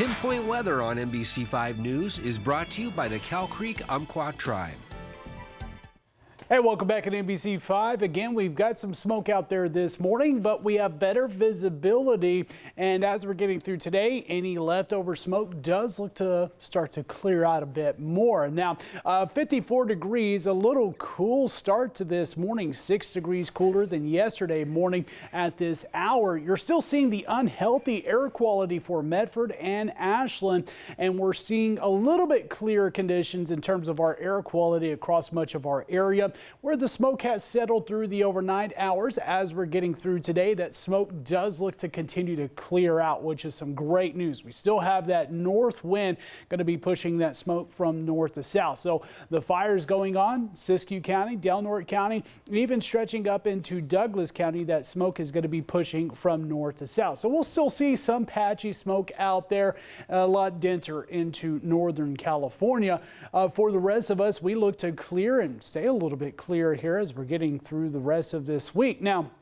Pinpoint weather on NBC5 News is brought to you by the Cow Creek Umpqua Tribe. Hey, welcome back at NBC5. Again, we've got some smoke out there this morning, but we have better visibility. And as we're getting through today, any leftover smoke does look to start to clear out a bit more. Now, 54 degrees, a little cool start to this morning, 6 degrees cooler than yesterday morning at this hour. You're still seeing the unhealthy air quality for Medford and Ashland, and we're seeing a little bit clearer conditions in terms of our air quality across much of our area, where the smoke has settled through the overnight hours. As we're getting through today, that smoke does look to continue to clear out, which is some great news. We still have that north wind going to be pushing that smoke from north to south. So the fires going on, Siskiyou County, Del Norte County, even stretching up into Douglas County, that smoke is going to be pushing from north to south. So we'll still see some patchy smoke out there, a lot denser into Northern California. For the rest of us, we look to clear and stay a little bit clear here as we're getting through the rest of this week. Now,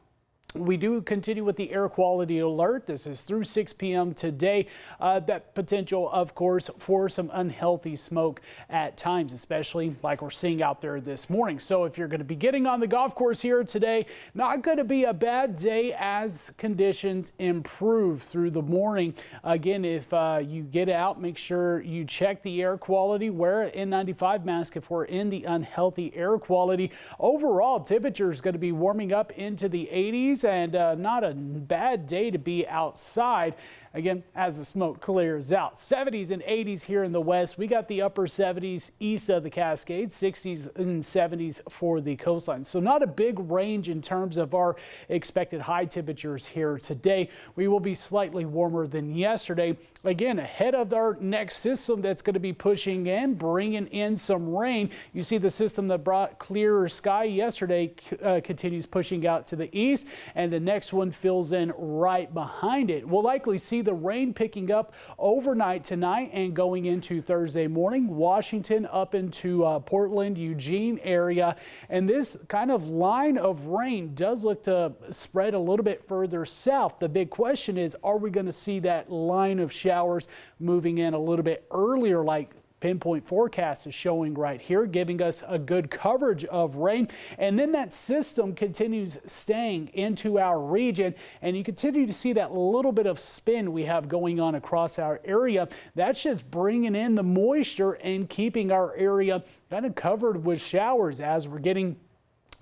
we do continue with the air quality alert. This is through 6 p.m. today. That potential, of course, for some unhealthy smoke at times, especially like we're seeing out there this morning. So if you're going to be getting on the golf course here today, not going to be a bad day as conditions improve through the morning. Again, if you get out, make sure you check the air quality, wear an N95 mask if we're in the unhealthy air quality. Overall, temperature is going to be warming up into the 80s. And not a bad day to be outside, again, as the smoke clears out. 70s and 80s here in the west. We got the upper 70s east of the Cascades, 60s and 70s for the coastline. So not a big range in terms of our expected high temperatures here today. We will be slightly warmer than yesterday. Again, ahead of our next system that's going to be pushing in, bringing in some rain. You see the system that brought clearer sky yesterday continues pushing out to the east, and the next one fills in right behind it. We'll likely see the rain picking up overnight tonight and going into Thursday morning. Washington up into Portland, Eugene area. And this kind of line of rain does look to spread a little bit further south. The big question is, are we going to see that line of showers moving in a little bit earlier, like Pinpoint forecast is showing right here, giving us a good coverage of rain. And then that system continues staying into our region, and you continue to see that little bit of spin we have going on across our area. That's just bringing in the moisture and keeping our area kind of covered with showers as we're getting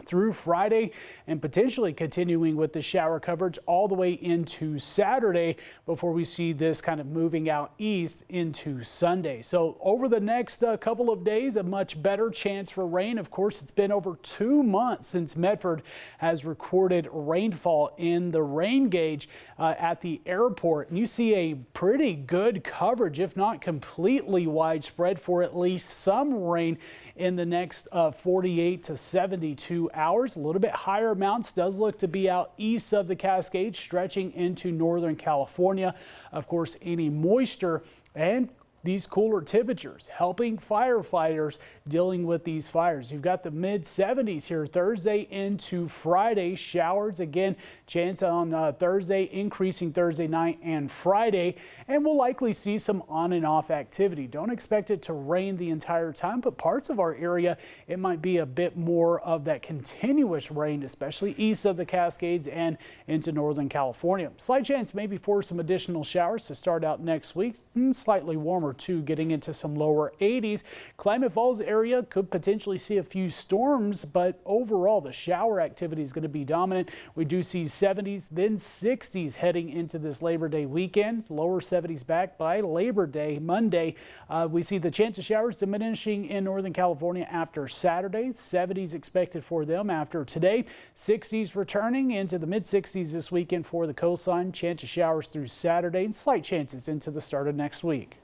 through Friday and potentially continuing with the shower coverage all the way into Saturday before we see this kind of moving out east into Sunday. So over the next couple of days, a much better chance for rain. Of course, it's been over 2 months since Medford has recorded rainfall in the rain gauge at the airport. And you see a pretty good coverage, if not completely widespread, for at least some rain in the next 48 to 72 hours. A little bit higher amounts does look to be out east of the Cascades, stretching into Northern California. Of course, any moisture and these cooler temperatures helping firefighters dealing with these fires. You've got the mid 70s here Thursday into Friday. Showers again, chance on Thursday, increasing Thursday night and Friday, and we'll likely see some on and off activity. Don't expect it to rain the entire time, but parts of our area, it might be a bit more of that continuous rain, especially east of the Cascades and into Northern California. Slight chance maybe for some additional showers to start out next week, slightly warmer too, getting into some lower 80s. Klamath Falls area could potentially see a few storms, but overall the shower activity is going to be dominant. We do see 70s, then 60s heading into this Labor Day weekend. Lower 70s back by Labor Day, Monday. We see the chance of showers diminishing in Northern California after Saturday. 70s expected for them after today. 60s returning into the mid 60s this weekend for the coastline. Chance of showers through Saturday and slight chances into the start of next week.